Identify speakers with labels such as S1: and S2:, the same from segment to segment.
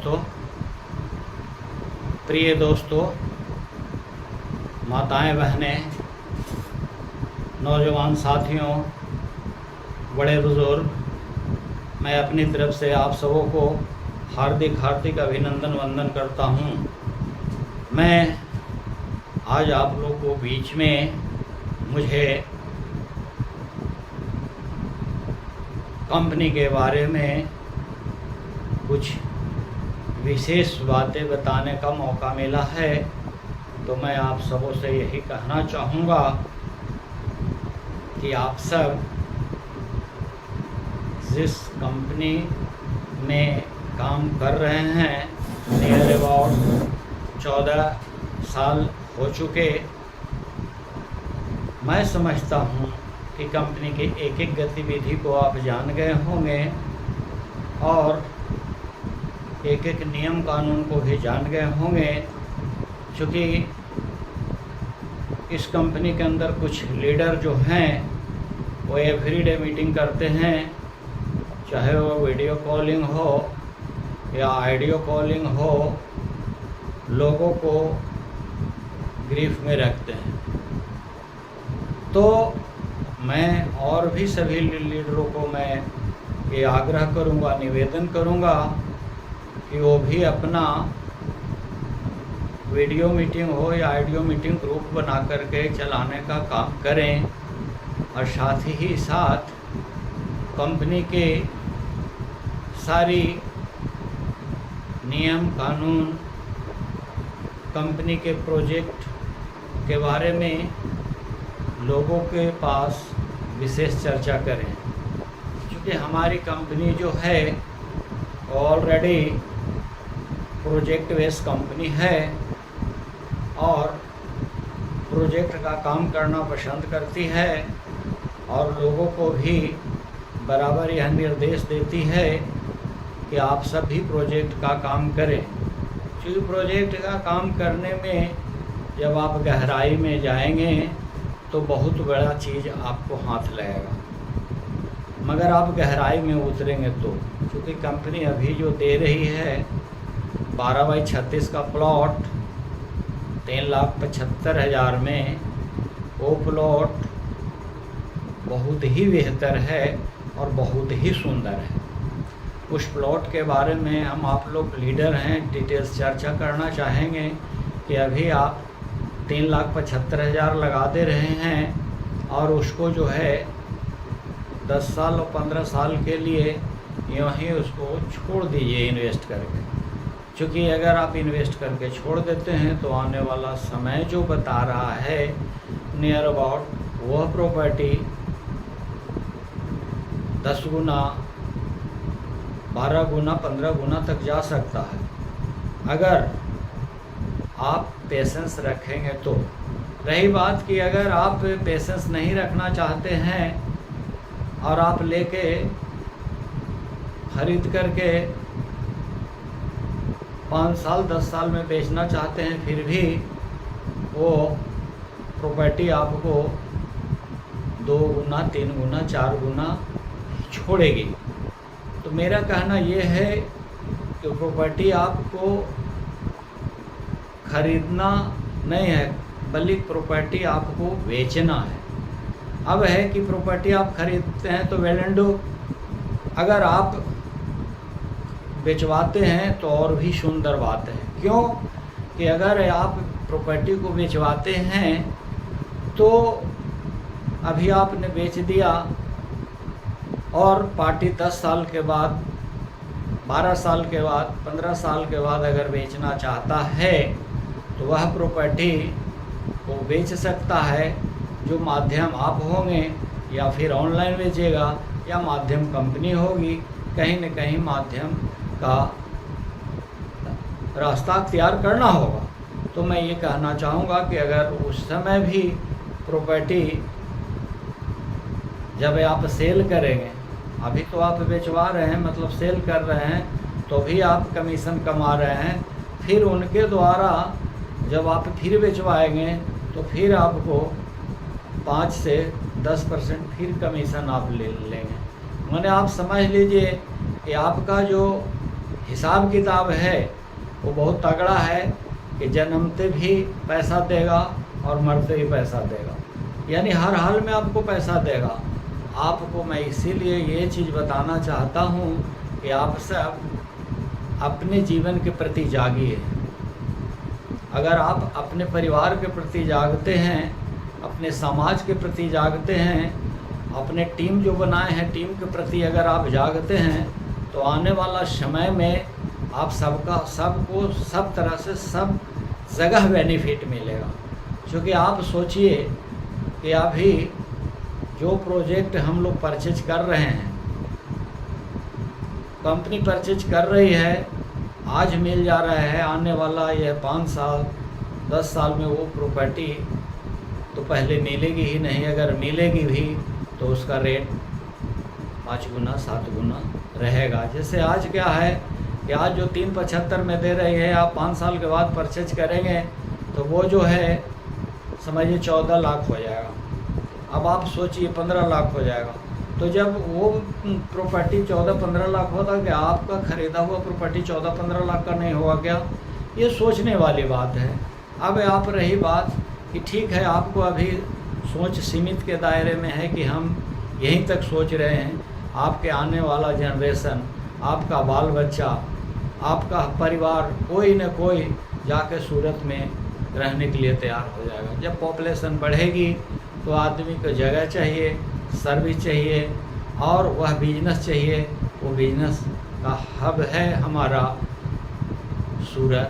S1: दोस्तों, प्रिय दोस्तों, माताएं, बहनें, नौजवान साथियों, बड़े बुजुर्ग, मैं अपनी तरफ से आप सबों को हार्दिक हार्दिक अभिनंदन वंदन करता हूं। मैं आज आप लोग को बीच में मुझे कंपनी के बारे में कुछ विशेष बातें बताने का मौका मिला है, तो मैं आप सबों से यही कहना चाहूँगा कि आप सब जिस कंपनी में काम कर रहे हैं, नियर अबाउट 14 साल हो चुके, मैं समझता हूँ कि कंपनी के एक एक गतिविधि को आप जान गए होंगे और एक एक नियम कानून को भी जान गए होंगे। चूँकि इस कंपनी के अंदर कुछ लीडर जो हैं वो एवरीडे मीटिंग करते हैं, चाहे वो वीडियो कॉलिंग हो या ऑडियो कॉलिंग हो, लोगों को ग्रीफ में रखते हैं। तो मैं और भी सभी लीडरों को मैं ये आग्रह करूँगा, निवेदन करूँगा कि वो भी अपना वीडियो मीटिंग हो या ऑडियो मीटिंग ग्रुप बना करके चलाने का काम करें और साथ ही साथ कंपनी के सारी नियम कानून, कंपनी के प्रोजेक्ट के बारे में लोगों के पास विशेष चर्चा करें। क्योंकि हमारी कंपनी जो है ऑलरेडी प्रोजेक्ट बेस कंपनी है और प्रोजेक्ट का काम करना पसंद करती है और लोगों को भी बराबर यह निर्देश देती है कि आप सब भी प्रोजेक्ट का काम करें। क्योंकि प्रोजेक्ट का काम करने में जब आप गहराई में जाएंगे तो बहुत बड़ा चीज़ आपको हाथ लगेगा, मगर आप गहराई में उतरेंगे तो, क्योंकि कंपनी अभी जो दे रही है 12x36 का प्लॉट 3,75,000 में, वो प्लॉट बहुत ही बेहतर है और बहुत ही सुंदर है। उस प्लॉट के बारे में हम आप लोग लीडर हैं, डिटेल्स चर्चा करना चाहेंगे कि अभी आप 3,75,000 लगा दे रहे हैं और उसको जो है 10 साल और 15 साल के लिए यूँ ही उसको छोड़ दीजिए इन्वेस्ट करके। क्योंकि अगर आप इन्वेस्ट करके छोड़ देते हैं तो आने वाला समय जो बता रहा है नियर अबाउट वह प्रॉपर्टी 10 गुना, 12 गुना, 15 गुना तक जा सकता है अगर आप पेशेंस रखेंगे तो। रही बात कि अगर आप पेशेंस नहीं रखना चाहते हैं और आप लेके खरीद करके 5 साल 10 साल में बेचना चाहते हैं, फिर भी वो प्रॉपर्टी आपको 2 गुना, 3 गुना, 4 गुना छोड़ेगी। तो मेरा कहना ये है कि प्रॉपर्टी आपको खरीदना नहीं है, बल्कि प्रॉपर्टी आपको बेचना है। अब है कि प्रॉपर्टी आप खरीदते हैं तो वेल एंड डू, अगर आप बेचवाते हैं तो और भी सुंदर बात है। क्यों कि अगर आप प्रॉपर्टी को बेचवाते हैं तो अभी आपने बेच दिया और पार्टी 10 साल के बाद, 12 साल के बाद, 15 साल के बाद अगर बेचना चाहता है तो वह प्रॉपर्टी को बेच सकता है। जो माध्यम आप होंगे या फिर ऑनलाइन बेचेगा या माध्यम कंपनी होगी, कहीं न कहीं माध्यम का रास्ता अख्तियार करना होगा। तो मैं ये कहना चाहूँगा कि अगर उस समय भी प्रॉपर्टी जब आप सेल करेंगे, अभी तो आप बेचवा रहे हैं मतलब सेल कर रहे हैं, तो भी आप कमीशन कमा रहे हैं, फिर उनके द्वारा जब आप फिर बेचवाएंगे तो फिर आपको 5 से 10% फिर कमीशन आप ले लेंगे। मैंने आप समझ लीजिए कि आपका जो हिसाब किताब है वो बहुत तगड़ा है कि जन्मते भी पैसा देगा और मरते भी पैसा देगा, यानी हर हाल में आपको पैसा देगा। आपको मैं इसीलिए ये चीज़ बताना चाहता हूँ कि आप सब अपने जीवन के प्रति जागिए। अगर आप अपने परिवार के प्रति जागते हैं, अपने समाज के प्रति जागते हैं, अपने टीम जो बनाए हैं टीम के प्रति अगर आप जागते हैं, तो आने वाला समय में आप सबको सब तरह से सब जगह बेनिफिट मिलेगा। क्योंकि आप सोचिए कि अभी जो प्रोजेक्ट हम लोग परचेज कर रहे हैं, कंपनी परचेज कर रही है, आज मिल जा रहा है, आने वाला यह 5 साल 10 साल में वो प्रॉपर्टी तो पहले मिलेगी ही नहीं, अगर मिलेगी भी तो उसका रेट 5 गुना 7 गुना रहेगा। जैसे आज क्या है कि आज जो 375 में दे रही है, आप 5 साल के बाद परचेज करेंगे तो वो जो है समझिए 14 लाख हो जाएगा। अब आप सोचिए 15 लाख हो जाएगा। तो जब वो प्रॉपर्टी 14-15 लाख होता, क्या आपका ख़रीदा हुआ प्रॉपर्टी 14-15 लाख का नहीं हुआ क्या? ये सोचने वाली बात है। अब आप रही बात कि ठीक है, आपको अभी सोच सीमित के दायरे में है कि हम यहीं तक सोच रहे हैं, आपके आने वाला जनरेशन, आपका बाल बच्चा, आपका परिवार कोई न कोई जाके सूरत में रहने के लिए तैयार हो जाएगा। जब पॉपुलेशन बढ़ेगी तो आदमी को जगह चाहिए, सर्विस चाहिए और वह बिजनेस चाहिए। वो बिजनेस का हब है हमारा सूरत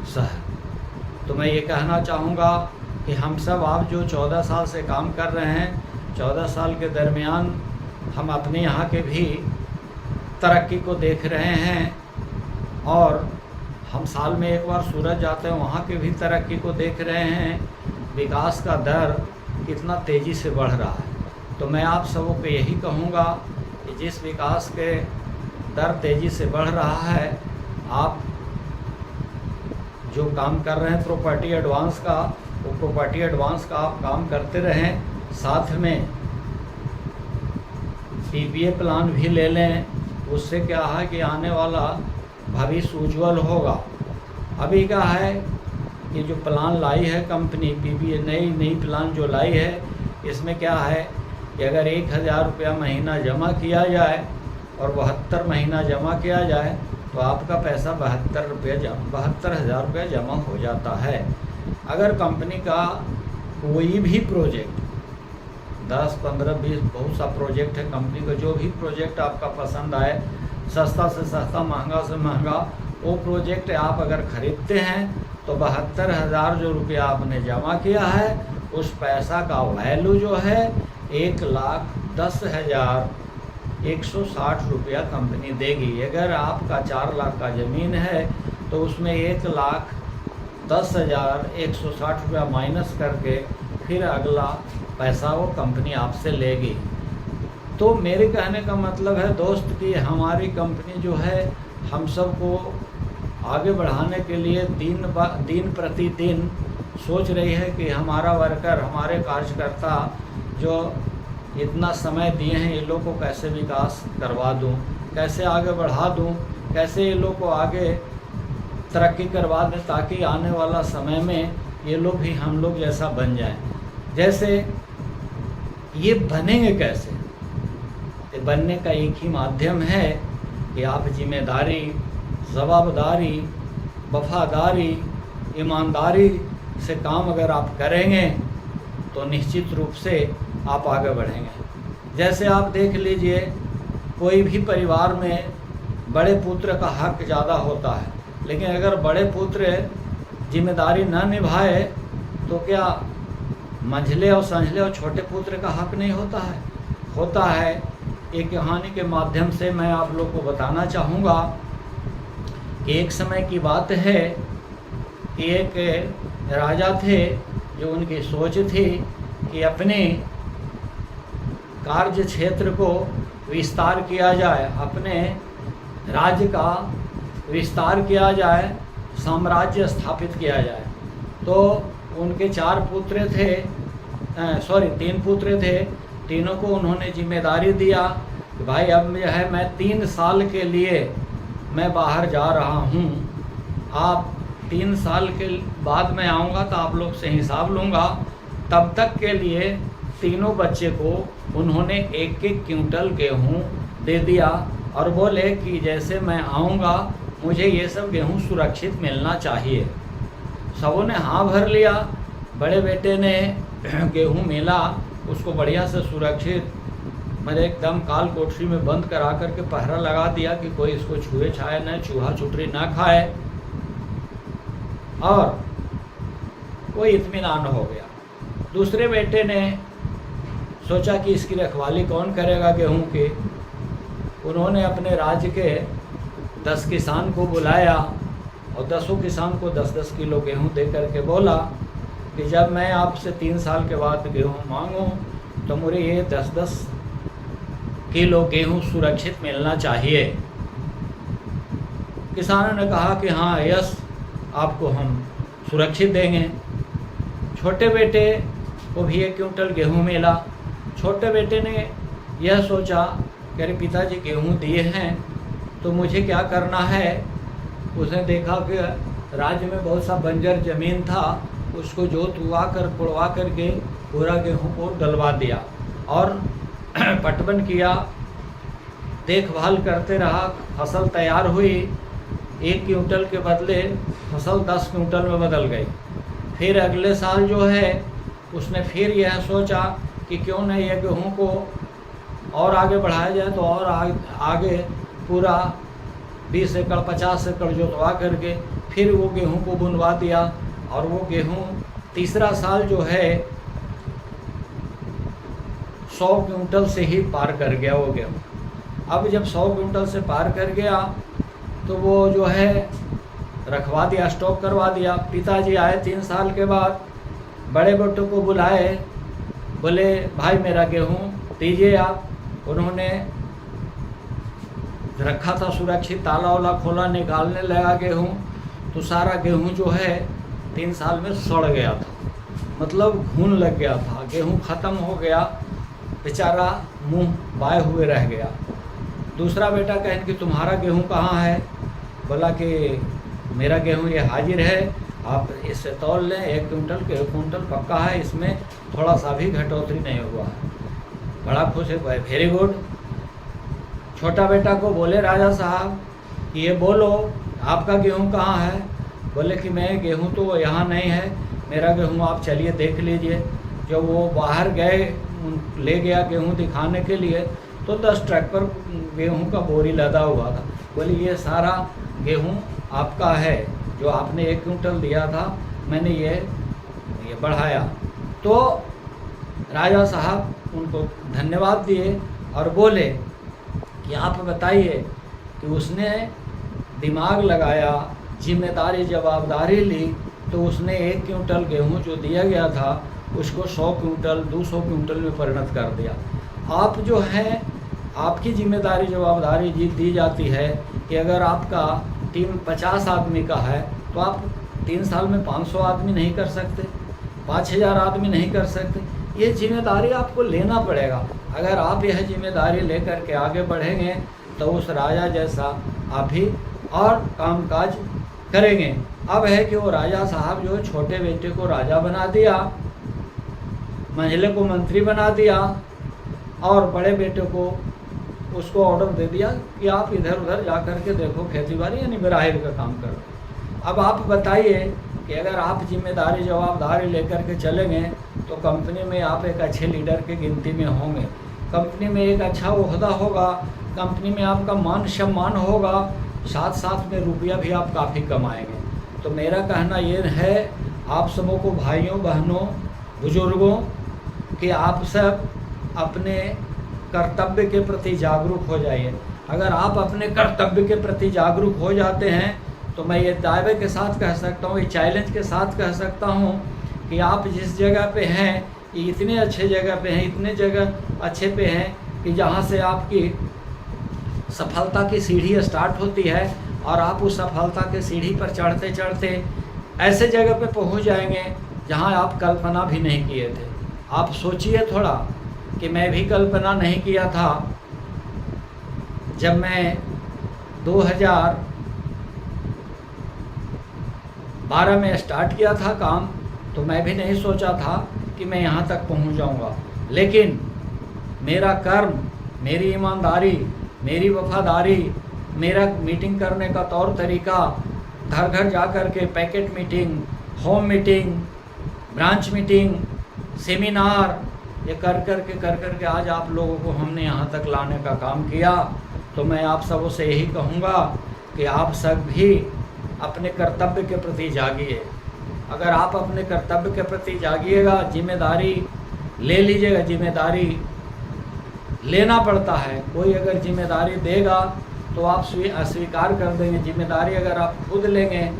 S1: शहर। तो मैं ये कहना चाहूँगा कि हम सब, आप जो 14 साल से काम कर रहे हैं, 14 साल के दरमियान हम अपने यहाँ के भी तरक्की को देख रहे हैं और हम साल में एक बार सूरत जाते हैं, वहाँ के भी तरक्की को देख रहे हैं। विकास का दर कितना तेज़ी से बढ़ रहा है। तो मैं आप सबों को यही कहूँगा कि जिस विकास के दर तेज़ी से बढ़ रहा है, आप जो काम कर रहे हैं प्रॉपर्टी एडवांस का, वो प्रॉपर्टी एडवांस का आप काम करते रहें। साथ में PPA प्लान भी ले लें। उससे क्या है कि आने वाला भविष्य उज्ज्वल होगा। अभी क्या है कि जो प्लान लाई है कंपनी, PPA नई प्लान जो लाई है, इसमें क्या है कि अगर 1000 रुपया महीना जमा किया जाए और 72 महीना जमा किया जाए तो आपका पैसा 72,000 रुपया जमा हो जाता है। अगर कंपनी का कोई भी प्रोजेक्ट 10, 15, 20 बहुत सा प्रोजेक्ट है कंपनी का, जो भी प्रोजेक्ट आपका पसंद आए, सस्ता से सस्ता, महंगा से महंगा, वो प्रोजेक्ट आप अगर ख़रीदते हैं तो 72,000 जो रुपया आपने जमा किया है, उस पैसा का वैल्यू जो है 1,10,160 रुपया कंपनी देगी। अगर आपका 4 लाख का ज़मीन है तो उसमें 1,10,160 रुपया माइनस करके फिर अगला पैसा वो कंपनी आपसे लेगी। तो मेरे कहने का मतलब है दोस्त कि हमारी कंपनी जो है हम सबको आगे बढ़ाने के लिए दिन प्रतिदिन सोच रही है कि हमारा वर्कर, हमारे कार्यकर्ता जो इतना समय दिए हैं, ये लोग को कैसे विकास करवा दूं, कैसे आगे बढ़ा दूं, कैसे ये लोग को आगे तरक्की करवा दें, ताकि आने वाला समय में ये लोग भी हम लोग जैसा बन जाएं। जैसे ये बनेंगे कैसे? ये बनने का एक ही माध्यम है कि आप जिम्मेदारी, जवाबदारी, वफादारी, ईमानदारी से काम अगर आप करेंगे तो निश्चित रूप से आप आगे बढ़ेंगे। जैसे आप देख लीजिए, कोई भी परिवार में बड़े पुत्र का हक ज़्यादा होता है, लेकिन अगर बड़े पुत्र जिम्मेदारी न निभाए तो क्या मंझले और संझले और छोटे पुत्र का हक नहीं होता है? होता है। एक कहानी के माध्यम से मैं आप लोग को बताना चाहूँगा कि एक समय की बात है कि एक राजा थे, जो उनकी सोच थी कि अपने कार्य क्षेत्र को विस्तार किया जाए, अपने राज्य का विस्तार किया जाए, साम्राज्य स्थापित किया जाए। तो उनके 3 पुत्र थे। तीनों को उन्होंने जिम्मेदारी दिया कि भाई अब जो है मैं 3 साल के लिए मैं बाहर जा रहा हूँ, आप 3 साल के बाद मैं आऊँगा तो आप लोग से हिसाब लूँगा। तब तक के लिए तीनों बच्चे को उन्होंने 1-1 क्विंटल गेहूँ दे दिया और बोले कि जैसे मैं आऊँगा मुझे ये सब गेहूँ सुरक्षित मिलना चाहिए। सबों ने हाँ भर लिया। बड़े बेटे ने गेहूँ मिला, उसको बढ़िया से सुरक्षित मैंने एकदम काल कोठरी में बंद करा करके पहरा लगा दिया कि कोई इसको छुए छाए न, चूहा चुटरी ना खाए, और कोई इत्मीनान हो गया। दूसरे बेटे ने सोचा कि इसकी रखवाली कौन करेगा गेहूं की। उन्होंने अपने राज्य के 10 किसान को बुलाया और 10 किसान को 10-10 किलो गेहूं दे करके बोला कि जब मैं आपसे 3 साल के बाद गेहूं मांगूं तो मुझे ये 10-10 किलो गेहूं सुरक्षित मिलना चाहिए। किसानों ने कहा कि हाँ यस, आपको हम सुरक्षित देंगे। छोटे बेटे को भी 1 क्विंटल गेहूं मिला। छोटे बेटे ने यह सोचा कि अरे पिताजी गेहूं दिए हैं तो मुझे क्या करना है। उसने देखा कि राज्य में बहुत सा बंजर ज़मीन था, उसको जोतवा कर कुड़वा करके पूरा गेहूं को डलवा दिया और पटवन किया, देखभाल करते रहा। फसल तैयार हुई, 1 क्विंटल के बदले फसल 10 क्विंटल में बदल गई। फिर अगले साल जो है उसने फिर यह सोचा कि क्यों नहीं ये गेहूँ को और आगे बढ़ाया जाए, तो और आगे पूरा 20 एकड़ 50 एकड़ जोतवा करके फिर वो गेहूँ को बुनवा दिया और वो गेहूँ तीसरा साल जो है 100 क्विंटल से ही पार कर गया वो गेहूँ। अब जब 100 क्विंटल से पार कर गया तो वो जो है रखवा दिया, स्टॉक करवा दिया। पिताजी आए 3 साल के बाद, बड़े बेटों को बुलाए, बोले भाई मेरा गेहूँ दीजिए आप। उन्होंने रखा था सुरक्षित, ताला वाला खोला, निकालने लगा गेहूँ तो सारा गेहूँ जो है 3 साल में सड़ गया था, मतलब घुन लग गया था, गेहूँ ख़त्म हो गया, बेचारा मुंह बाए हुए रह गया। दूसरा बेटा कहे कि तुम्हारा गेहूँ कहाँ है। बोला कि मेरा गेहूँ ये हाजिर है, आप इससे तौल लें, 1 क्विंटल के 1 क्विंटल पक्का है, इसमें थोड़ा सा भी घटोतरी नहीं हुआ है। बड़ा खुश है, वेरी गुड। छोटा बेटा को बोले राजा साहब कि ये बोलो आपका गेहूँ कहाँ है। बोले कि मैं गेहूँ तो यहाँ नहीं है, मेरा गेहूँ आप चलिए देख लीजिए। जब वो बाहर गए, ले गया गेहूँ दिखाने के लिए, तो 10 ट्रक पर गेहूँ का बोरी लदा हुआ था। बोले ये सारा गेहूँ आपका है, जो आपने 1 क्विंटल दिया था, मैंने ये बढ़ाया। तो राजा साहब उनको धन्यवाद दिए और बोले कि आप बताइए कि उसने दिमाग लगाया, जिम्मेदारी जवाबदारी ली, तो उसने 1 क्विंटल गेहूँ जो दिया गया था उसको 100 क्विंटल 200 क्विंटल में परिणत कर दिया। आप जो हैं, आपकी जिम्मेदारी जवाबदारी दी जाती है कि अगर आपका टीम 50 आदमी का है तो आप 3 साल में 500 आदमी नहीं कर सकते, 5000 आदमी नहीं कर सकते। ये जिम्मेदारी आपको लेना पड़ेगा। अगर आप यह जिम्मेदारी लेकर के आगे बढ़ेंगे तो उस राजा जैसा आप भी और कामकाज करेंगे। अब है कि वो राजा साहब जो छोटे बेटे को राजा बना दिया, मंझले को मंत्री बना दिया और बड़े बेटे को उसको ऑर्डर दे दिया कि आप इधर उधर जा कर के देखो, खेती बाड़ी यानी बिराहिर का काम करो। अब आप बताइए कि अगर आप जिम्मेदारी जवाबदारी लेकर के चलेंगे तो कंपनी में आप एक अच्छे लीडर के गिनती में होंगे, कंपनी में एक अच्छा ओहदा होगा, कंपनी में आपका मान सम्मान होगा, साथ साथ में रुपया भी आप काफ़ी कमाएंगे। तो मेरा कहना ये है आप सबों को, भाइयों बहनों बुजुर्गों, कि आप सब अपने कर्तव्य के प्रति जागरूक हो जाइए। अगर आप अपने कर्तव्य के प्रति जागरूक हो जाते हैं तो मैं ये दावे के साथ कह सकता हूँ, ये चैलेंज के साथ कह सकता हूँ कि आप जिस जगह पे हैं, इतने अच्छे जगह पे हैं, इतने जगह अच्छे पे हैं कि जहाँ से आपकी सफलता की सीढ़ी स्टार्ट होती है और आप उस सफलता के सीढ़ी पर चढ़ते चढ़ते ऐसे जगह पे पहुँच जाएंगे जहाँ आप कल्पना भी नहीं किए थे। आप सोचिए थोड़ा कि मैं भी कल्पना नहीं किया था जब मैं 2012 में स्टार्ट किया था काम, तो मैं भी नहीं सोचा था कि मैं यहाँ तक पहुँच जाऊँगा। लेकिन मेरा कर्म, मेरी ईमानदारी, मेरी वफादारी, मेरा मीटिंग करने का तौर तरीका, घर घर जा कर के packet meeting, home meeting, branch meeting, seminar, ये कर कर के आज आप लोगों को हमने यहाँ तक लाने का काम किया। तो मैं आप सबों से यही कहूँगा कि आप सब भी अपने कर्तव्य के प्रति जागिए। अगर आप अपने कर्तव्य के प्रति जागिएगा, जिम्मेदारी ले लीजिएगा। जिम्मेदारी लेना पड़ता है, कोई अगर जिम्मेदारी देगा तो आप अस्वीकार कर देंगे। जिम्मेदारी अगर आप खुद लेंगे,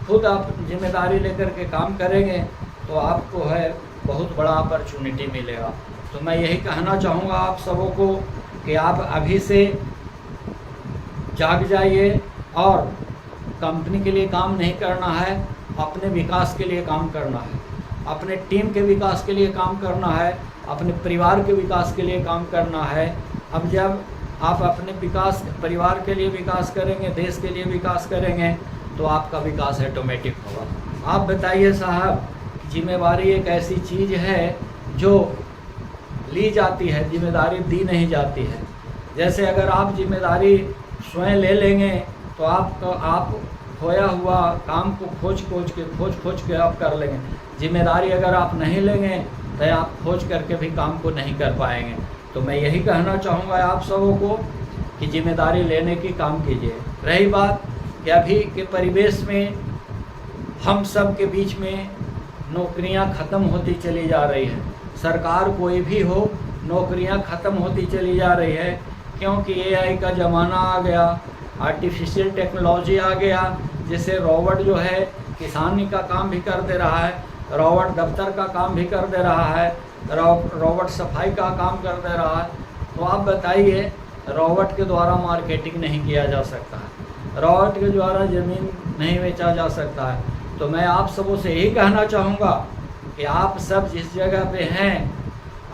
S1: खुद आप जिम्मेदारी लेकर के काम करेंगे तो आपको है बहुत बड़ा अपॉर्चुनिटी मिलेगा। तो मैं यही कहना चाहूँगा आप सबों को कि आप अभी से जाग जाइए और कंपनी के लिए काम नहीं करना है, अपने विकास के लिए काम करना है, अपने टीम के विकास के लिए काम करना है, अपने परिवार के विकास के लिए काम करना है। अब जब आप अपने विकास, परिवार के लिए विकास करेंगे, देश के लिए विकास करेंगे तो आपका विकास ऑटोमेटिक होगा। आप बताइए साहब, जिम्मेदारी एक ऐसी चीज़ है जो ली जाती है, जिम्मेदारी दी नहीं जाती है। जैसे अगर आप जिम्मेदारी स्वयं ले लेंगे तो आप खोया हुआ काम को खोज के आप कर लेंगे। जिम्मेदारी अगर आप नहीं लेंगे तो आप खोज करके भी काम को नहीं कर पाएंगे। तो मैं यही कहना चाहूँगा आप सबों को कि जिम्मेदारी लेने की काम कीजिए। रही बात कि अभी के परिवेश में हम सब के बीच में नौकरियां ख़त्म होती चली जा रही हैं। सरकार कोई भी हो, नौकरियां ख़त्म होती चली जा रही है, क्योंकि एआई का ज़माना आ गया, आर्टिफिशियल टेक्नोलॉजी आ गया। जैसे रोबोट जो है किसानी का काम भी कर दे रहा है, रोबोट दफ्तर का काम भी कर दे रहा है, रोबोट सफाई का काम कर दे रहा है। तो आप बताइए, रोबोट के द्वारा मार्केटिंग नहीं किया जा सकता है, रोबोट के द्वारा ज़मीन नहीं बेचा जा सकता है। तो मैं आप सबों से यही कहना चाहूँगा कि आप सब जिस जगह पे हैं,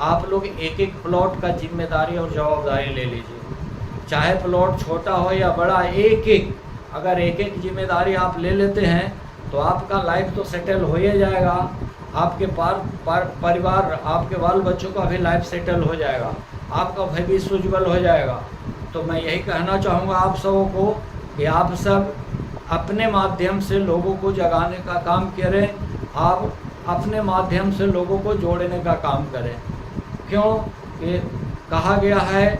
S1: आप लोग एक एक प्लॉट का जिम्मेदारी और जवाबदारी ले लीजिए। चाहे प्लॉट छोटा हो या बड़ा, अगर एक एक जिम्मेदारी आप ले लेते हैं तो आपका लाइफ तो सेटल हो ही जाएगा। आपके परिवार, आपके बाल बच्चों का भी लाइफ सेटल हो जाएगा, आपका भविष्य उज्ज्वल हो जाएगा। तो मैं यही कहना चाहूँगा आप सबों को कि आप सब अपने माध्यम से लोगों को जगाने का काम करें, आप अपने माध्यम से लोगों को जोड़ने का काम करें। क्यों कि कहा गया है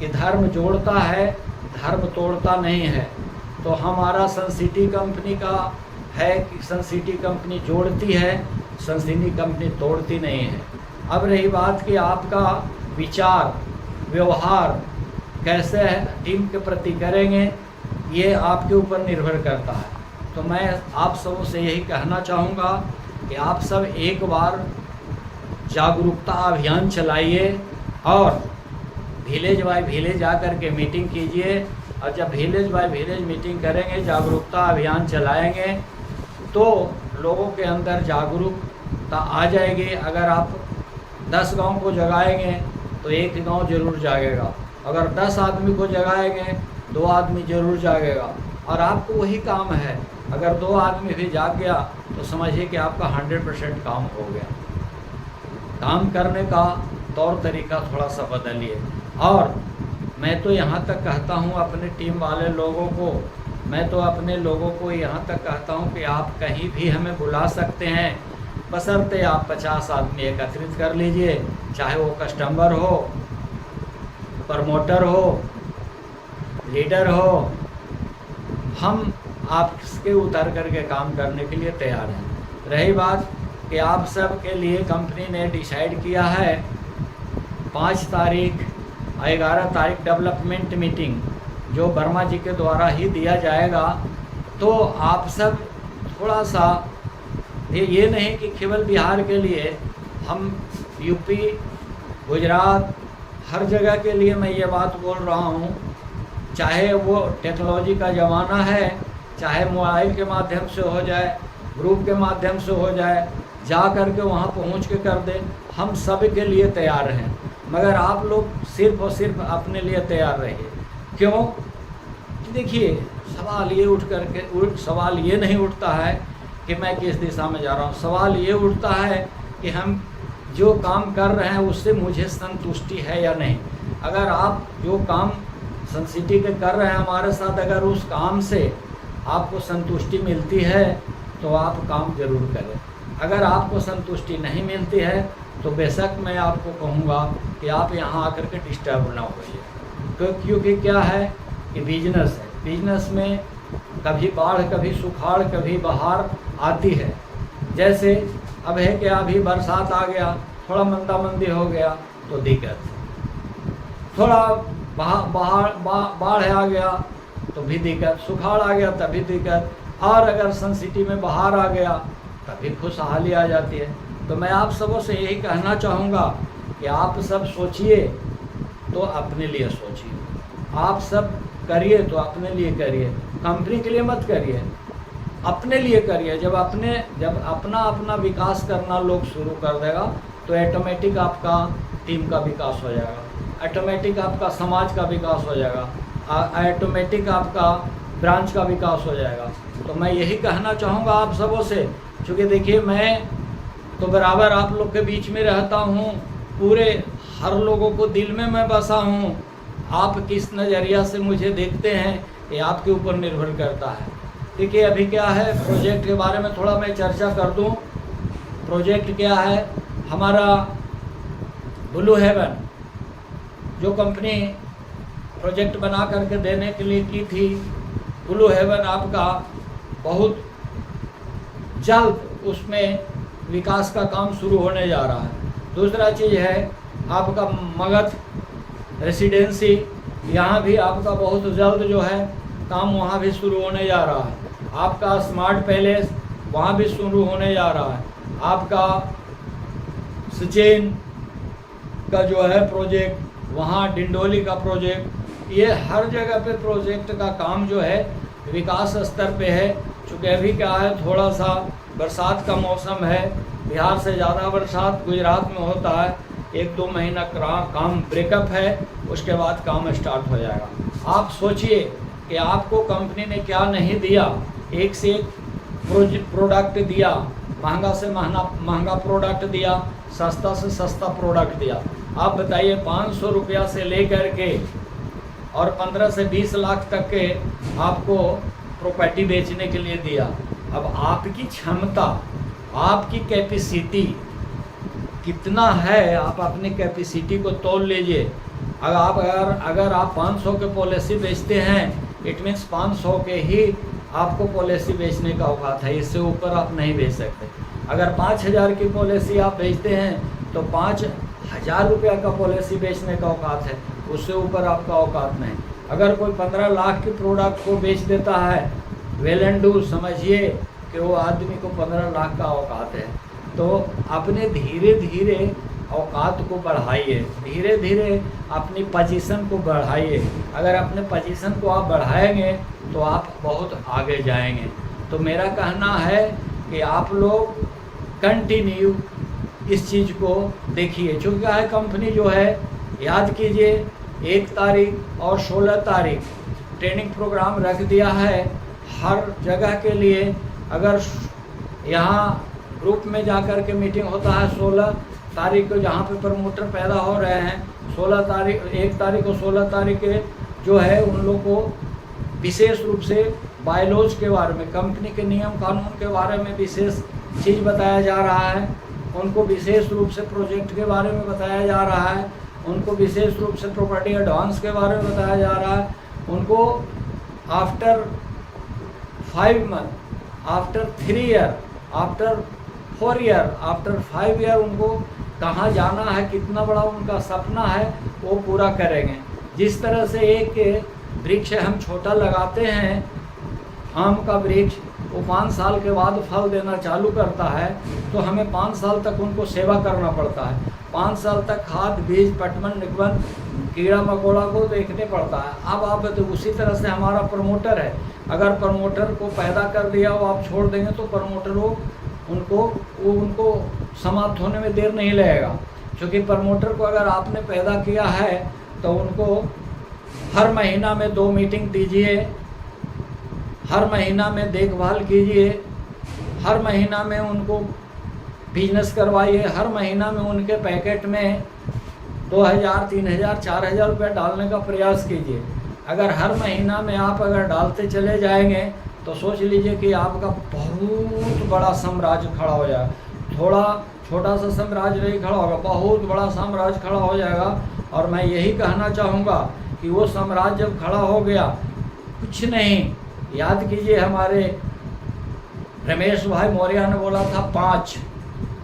S1: कि धर्म जोड़ता है, धर्म तोड़ता नहीं है। तो हमारा सनसिटी कंपनी का है कि सनसिटी कंपनी जोड़ती है, सनसिटी कंपनी तोड़ती नहीं है। अब रही बात कि आपका विचार, व्यवहार कैसे टीम के प्रति करेंगे, ये आपके ऊपर निर्भर करता है। तो मैं आप सबों से यही कहना चाहूँगा कि आप सब एक बार जागरूकता अभियान चलाइए और विलेज बाय विलेज आकर के मीटिंग कीजिए। और जब विलेज बाय विलेज मीटिंग करेंगे, जागरूकता अभियान चलाएंगे तो लोगों के अंदर जागरूकता आ जाएगी। अगर आप 10 गांव को जगाएंगे तो एक गांव जरूर जागेगा, अगर 10 आदमी को जगाएंगे 2 आदमी जरूर जागेगा। और आपको वही काम है, अगर 2 आदमी भी जाग गया तो समझिए कि आपका 100% काम हो गया। काम करने का तौर तरीका थोड़ा सा बदलिए। और मैं तो यहाँ तक कहता हूँ अपने टीम वाले लोगों को, मैं तो अपने लोगों को यहाँ तक कहता हूँ कि आप कहीं भी हमें बुला सकते हैं, बशर्ते आप 50 आदमी एकत्रित कर लीजिए, चाहे वो कस्टमर हो, प्रमोटर हो, लीडर हो, हम आपके उतर करके काम करने के लिए तैयार हैं। रही बात कि आप सब के लिए कंपनी ने डिसाइड किया है 5 तारीख 11 तारीख डेवलपमेंट मीटिंग जो वर्मा जी के द्वारा ही दिया जाएगा। तो आप सब थोड़ा सा ये नहीं कि केवल बिहार के लिए, हम यूपी, गुजरात, हर जगह के लिए मैं ये बात बोल रहा हूँ। चाहे वो टेक्नोलॉजी का ज़माना है, चाहे मोबाइल के माध्यम से हो जाए, ग्रुप के माध्यम से हो जाए, जा कर के वहाँ पहुँच के कर दें, हम सब के लिए तैयार हैं। मगर आप लोग सिर्फ और सिर्फ अपने लिए तैयार रहिए। क्यों? देखिए सवाल ये नहीं उठता है कि मैं किस दिशा में जा रहा हूँ। सवाल ये उठता है कि हम जो काम कर रहे हैं उससे मुझे संतुष्टि है या नहीं। अगर आप जो काम सन सिटी के कर रहे हैं हमारे साथ, अगर उस काम से आपको संतुष्टि मिलती है तो आप काम जरूर करें। अगर आपको संतुष्टि नहीं मिलती है तो बेशक मैं आपको कहूँगा कि आप यहाँ आकर के डिस्टर्ब ना होइए, क्योंकि क्या है कि बिजनेस है। बिजनेस में कभी बाढ़, कभी सुखाड़, कभी बहार आती है। जैसे अब है कि अभी बरसात आ गया, थोड़ा मंदी हो गया तो दिक्कत, थोड़ा बाढ़ आ गया तो भी दिक्कत, सुखाड़ आ गया तभी दिक्कत, और अगर सन सिटी में बहार आ गया तभी खुशहाली आ जाती है। तो मैं आप सबों से यही कहना चाहूँगा कि आप सब सोचिए तो अपने लिए सोचिए, आप सब करिए तो अपने लिए करिए, कंपनी के लिए मत करिए, अपने लिए करिए। जब अपना विकास करना लोग शुरू कर देगा तो ऑटोमेटिक आपका टीम का विकास हो जाएगा, ऑटोमेटिक आपका समाज का विकास हो जाएगा, ऑटोमेटिक आपका ब्रांच का विकास हो जाएगा। तो मैं यही कहना चाहूँगा आप सबों से, क्योंकि देखिए मैं तो बराबर आप लोग के बीच में रहता हूँ, पूरे हर लोगों को दिल में मैं बसा हूँ। आप किस नज़रिया से मुझे देखते हैं ये आपके ऊपर निर्भर करता है। देखिए अभी क्या है, प्रोजेक्ट के बारे में थोड़ा मैं चर्चा कर दूँ। प्रोजेक्ट क्या है, हमारा ब्लू हेवन जो कंपनी प्रोजेक्ट बना करके देने के लिए की थी, ब्लू हेवन आपका बहुत जल्द उसमें विकास का काम शुरू होने जा रहा है। दूसरा चीज़ है आपका मगध रेसिडेंसी, यहाँ भी आपका बहुत जल्द जो है काम वहाँ भी शुरू होने जा रहा है। आपका स्मार्ट पैलेस वहाँ भी शुरू होने जा रहा है। आपका सचेन का जो है प्रोजेक्ट, वहाँ डिंडोली का प्रोजेक्ट, ये हर जगह पे प्रोजेक्ट का काम जो है विकास स्तर पे है। चूँकि अभी क्या है, थोड़ा सा बरसात का मौसम है, बिहार से ज़्यादा बरसात गुजरात में होता है, 1-2 महीना काम ब्रेकअप है, उसके बाद काम स्टार्ट हो जाएगा। आप सोचिए कि आपको कंपनी ने क्या नहीं दिया, एक से एक प्रोडक्ट दिया, महंगा से महंगा प्रोडक्ट दिया, सस्ता से सस्ता प्रोडक्ट दिया। आप बताइए 500 रुपया से लेकर के और 15 से 20 लाख तक के आपको प्रॉपर्टी बेचने के लिए दिया। अब आपकी क्षमता, आपकी कैपेसिटी कितना है, आप अपनी कैपेसिटी को तोल लीजिए। अगर आप 500 के पॉलिसी बेचते हैं, इट मीन्स 500 के ही आपको पॉलिसी बेचने का औकात है, इससे ऊपर आप नहीं बेच सकते। अगर 5000 की पॉलिसी आप बेचते हैं तो 5000 रुपया का पॉलिसी बेचने का औकात है, उससे ऊपर आपका औकात नहीं। अगर कोई 15 लाख के प्रोडक्ट को बेच देता है, वेल एंड डू, समझिए कि वो आदमी को 15 लाख का औकात है। तो अपने धीरे धीरे औकात को बढ़ाइए, धीरे धीरे अपनी पोजीशन को बढ़ाइए। अगर अपने पोजीशन को आप बढ़ाएंगे तो आप बहुत आगे जाएंगे। तो मेरा कहना है कि आप लोग कंटिन्यू इस चीज़ को देखिए। चूँकि क्या है, कंपनी जो है, याद कीजिए 1 तारीख और 16 तारीख ट्रेनिंग प्रोग्राम रख दिया है हर जगह के लिए। अगर यहाँ ग्रुप में जाकर के मीटिंग होता है 16 तारीख को, जहाँ पे प्रमोटर पैदा हो रहे हैं, 1 तारीख और 16 तारीख के जो है उन लोग को विशेष रूप से बायलॉज के बारे में, कंपनी के नियम कानून के बारे में विशेष चीज़ बताया जा रहा है। उनको विशेष रूप से प्रोजेक्ट के बारे में बताया जा रहा है, उनको विशेष रूप से प्रॉपर्टी एडवांस के बारे में बताया जा रहा है। उनको after 5 month, after 3 year, after 4 year, after 5 year उनको कहाँ जाना है, कितना बड़ा उनका सपना है, वो पूरा करेंगे। जिस तरह से एक वृक्ष हम छोटा लगाते हैं, आम का वृक्ष, वो 5 साल के बाद फल देना चालू करता है, तो हमें 5 साल तक उनको सेवा करना पड़ता है। 5 साल तक खाद, बीज, पटवन, निकवन, कीड़ा मकोड़ा को देखने पड़ता है। अब आप तो उसी तरह से हमारा प्रमोटर है, अगर प्रमोटर को पैदा कर दिया वो आप छोड़ देंगे तो प्रमोटर उनको समाप्त होने में देर नहीं लगेगा। क्योंकि प्रमोटर को अगर आपने पैदा किया है तो उनको हर महीना में 2 मीटिंग दीजिए, हर महीना में देखभाल कीजिए, हर महीना में उनको बिजनेस करवाइए, हर महीना में उनके पैकेट में 2000, 3000, 4000 रुपये डालने का प्रयास कीजिए। अगर हर महीना में आप अगर डालते चले जाएंगे तो सोच लीजिए कि आपका बहुत बड़ा साम्राज्य खड़ा हो जाएगा। थोड़ा छोटा सा साम्राज्य नहीं खड़ा होगा, बहुत बड़ा साम्राज्य खड़ा हो जाएगा। और मैं यही कहना चाहूँगा कि वो साम्राज्य जब खड़ा हो गया, कुछ नहीं, याद कीजिए हमारे रमेश भाई मौर्य ने बोला था 5।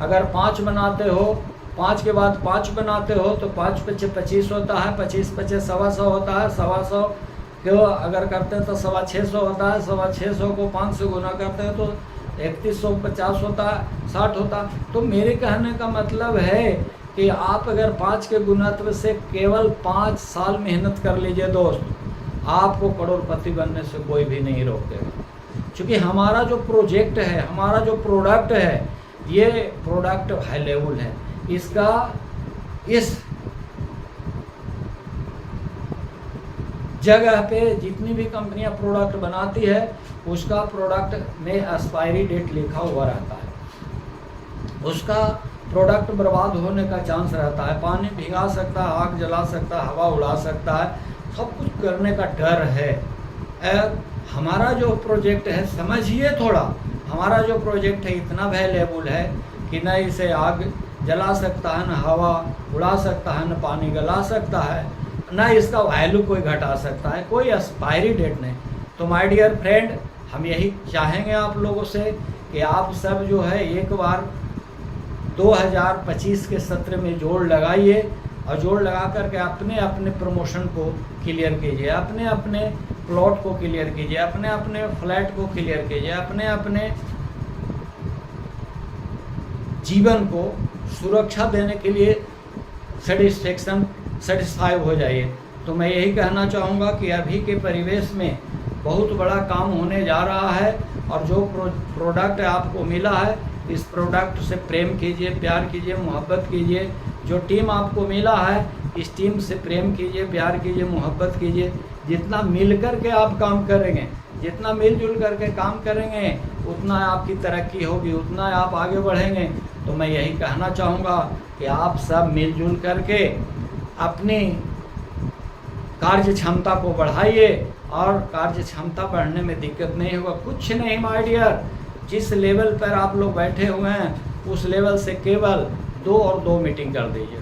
S1: अगर 5 बनाते हो, 5 के बाद 5 बनाते हो तो 5 पचे 25 होता है, 25 पचे 125 होता है, 125 को अगर करते हैं तो 625 होता है, 625 को 5 से गुना करते हैं तो 3150 होता है, 60 होता है। तो मेरे कहने का मतलब है कि आप अगर 5 के गुणत्व से केवल 5 साल मेहनत कर लीजिए दोस्त, आपको करोड़पति बनने से कोई भी नहीं रोकेगा। क्योंकि हमारा जो प्रोजेक्ट है, हमारा जो प्रोडक्ट है, ये प्रोडक्ट हाई लेवल है। इसका इस जगह पे जितनी भी कंपनियां प्रोडक्ट बनाती है उसका प्रोडक्ट में एक्सपायरी डेट लिखा हुआ रहता है। उसका प्रोडक्ट बर्बाद होने का चांस रहता है, पानी भिगा सकता है, आग जला सकता है, हवा उड़ा सकता है, सब कुछ करने का डर है। हमारा जो प्रोजेक्ट है, समझिए थोड़ा, हमारा जो प्रोजेक्ट है इतना वैल्यूएबल है कि न इसे आग जला सकता है, न हवा उड़ा सकता है, न पानी गला सकता है, न इसका वैल्यू कोई घटा सकता है, कोई एक्सपायरी डेट नहीं। तो माय डियर फ्रेंड, हम यही चाहेंगे आप लोगों से कि आप सब जो है एक बार 2025 के सत्र में जोड़ लगाइए और जोड़ लगा करके अपने अपने प्रमोशन को क्लियर कीजिए, अपने अपने प्लॉट को क्लियर कीजिए, अपने अपने फ्लैट को क्लियर कीजिए, अपने अपने जीवन को सुरक्षा देने के लिए सेटिस्फाई हो जाइए। तो मैं यही कहना चाहूँगा कि अभी के परिवेश में बहुत बड़ा काम होने जा रहा है और जो प्रोडक्ट आपको मिला है, इस प्रोडक्ट से प्रेम कीजिए, प्यार कीजिए, मोहब्बत कीजिए। जो टीम आपको मिला है, इस टीम से प्रेम कीजिए, प्यार कीजिए, मोहब्बत कीजिए। जितना मिल कर के आप काम करेंगे, जितना मिलजुल करके काम करेंगे, उतना आपकी तरक्की होगी, उतना आप आगे बढ़ेंगे। तो मैं यही कहना चाहूँगा कि आप सब मिलजुल करके अपनी कार्य क्षमता को बढ़ाइए और कार्य क्षमता बढ़ने में दिक्कत नहीं होगा। कुछ नहीं माय डियर, जिस लेवल पर आप लोग बैठे हुए हैं उस लेवल से केवल 2 और 2 मीटिंग कर दीजिए।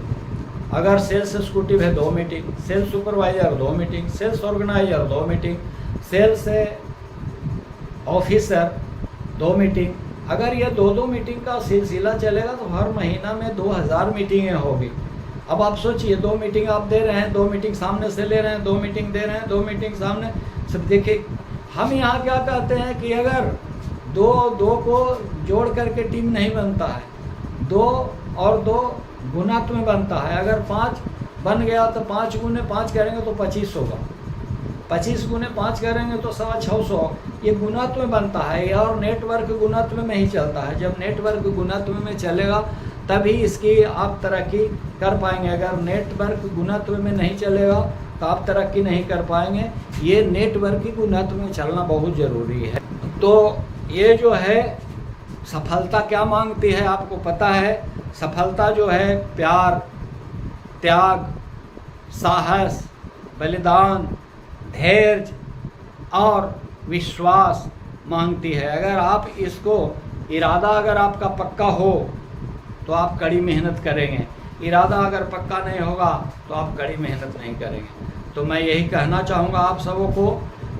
S1: अगर सेल्स एग्जीक्यूटिव है 2 meeting, sales supervisor 2 meeting, sales organiser 2 meeting, sales officer 2 meeting. अगर ये 2-2 मीटिंग का सिलसिला चलेगा तो हर महीना में 2000 मीटिंगें होगी। अब आप सोचिए, 2 मीटिंग आप दे रहे हैं, 2 मीटिंग सामने से ले रहे हैं, 2 मीटिंग दे रहे हैं, 2 मीटिंग सामने सब। देखिए हम यहाँ क्या कहते हैं कि अगर 2 को जोड़ करके टीम नहीं बनता है, 2 और 2 गुणत्व में बनता है। अगर 5 बन गया तो 5 गुने 5 करेंगे तो 25 होगा, 25 गुने 5 करेंगे तो 650। ये गुणत्व में बनता है और नेटवर्क गुणत्व में ही चलता है। जब नेटवर्क गुणत्व में चलेगा तभी इसकी आप तरक्की कर पाएंगे। अगर नेटवर्क गुणत्व में नहीं चलेगा तो आप तरक्की नहीं कर पाएंगे। ये नेटवर्क की गुणत्व में चलना बहुत ज़रूरी है। तो ये जो है सफलता क्या मांगती है आपको पता है? सफलता जो है प्यार, त्याग, साहस, बलिदान, धैर्य और विश्वास मांगती है। अगर आप इसको इरादा अगर आपका पक्का हो तो आप कड़ी मेहनत करेंगे, इरादा अगर पक्का नहीं होगा तो आप कड़ी मेहनत नहीं करेंगे। तो मैं यही कहना चाहूँगा आप सबों को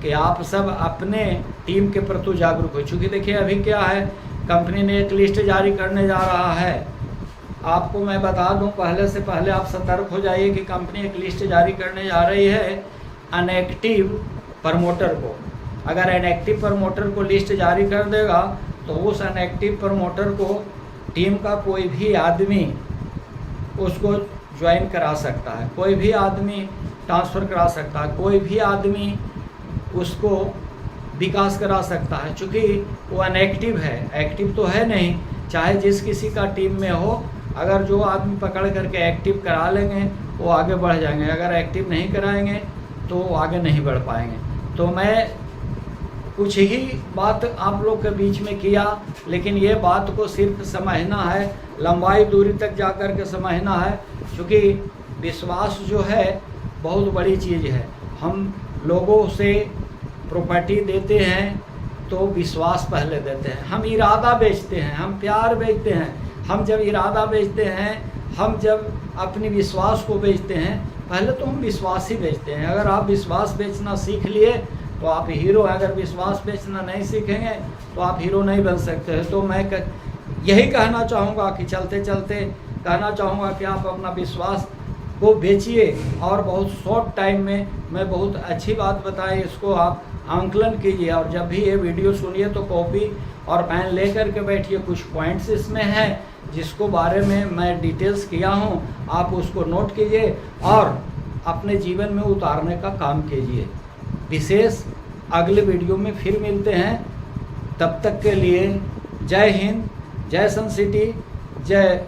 S1: कि आप सब अपने टीम के प्रति जागरूक हो। चूँकि देखिए अभी क्या है, कंपनी ने एक लिस्ट जारी करने जा रहा है। आपको मैं बता दूं, पहले से पहले आप सतर्क हो जाइए कि कंपनी एक लिस्ट जारी करने जा रही है अनएक्टिव प्रमोटर को। अगर अनएक्टिव प्रमोटर को लिस्ट जारी कर देगा तो उस अनएक्टिव प्रमोटर को टीम का कोई भी आदमी उसको ज्वाइन करा सकता है, कोई भी आदमी ट्रांसफ़र करा सकता है, कोई भी आदमी उसको विकास करा सकता है। चूँकि वो अनएक्टिव है, एक्टिव तो है नहीं। चाहे जिस किसी का टीम में हो, अगर जो आदमी पकड़ करके एक्टिव करा लेंगे वो आगे बढ़ जाएंगे, अगर एक्टिव नहीं कराएंगे तो वो आगे नहीं बढ़ पाएंगे। तो मैं कुछ ही बात आप लोग के बीच में किया, लेकिन ये बात को सिर्फ समझना है, लंबाई दूरी तक जा कर के समझना है, क्योंकि विश्वास जो है बहुत बड़ी चीज़ है। हम लोगों से प्रॉपर्टी देते हैं तो विश्वास पहले देते हैं। हम इरादा बेचते हैं, हम प्यार बेचते हैं। हम जब इरादा बेचते हैं, हम जब अपनी विश्वास को बेचते हैं, पहले तो हम विश्वास ही बेचते हैं। अगर आप विश्वास बेचना सीख लिए तो आप हीरो हैं, अगर विश्वास बेचना नहीं सीखेंगे तो आप हीरो नहीं बन सकते हैं। तो मैं यही कहना चाहूँगा कि चलते चलते कहना चाहूँगा कि आप अपना विश्वास को बेचिए, और बहुत शॉर्ट टाइम में मैं बहुत अच्छी बात बताई, इसको आप आंकलन कीजिए। और जब भी ये वीडियो सुनिए तो कॉपी और पेन ले कर के बैठिए। कुछ पॉइंट्स इसमें हैं जिसको बारे में मैं डिटेल्स किया हूँ, आप उसको नोट कीजिए और अपने जीवन में उतारने का काम कीजिए। विशेष अगले वीडियो में फिर मिलते हैं, तब तक के लिए जय हिंद, जय सन सिटी, जय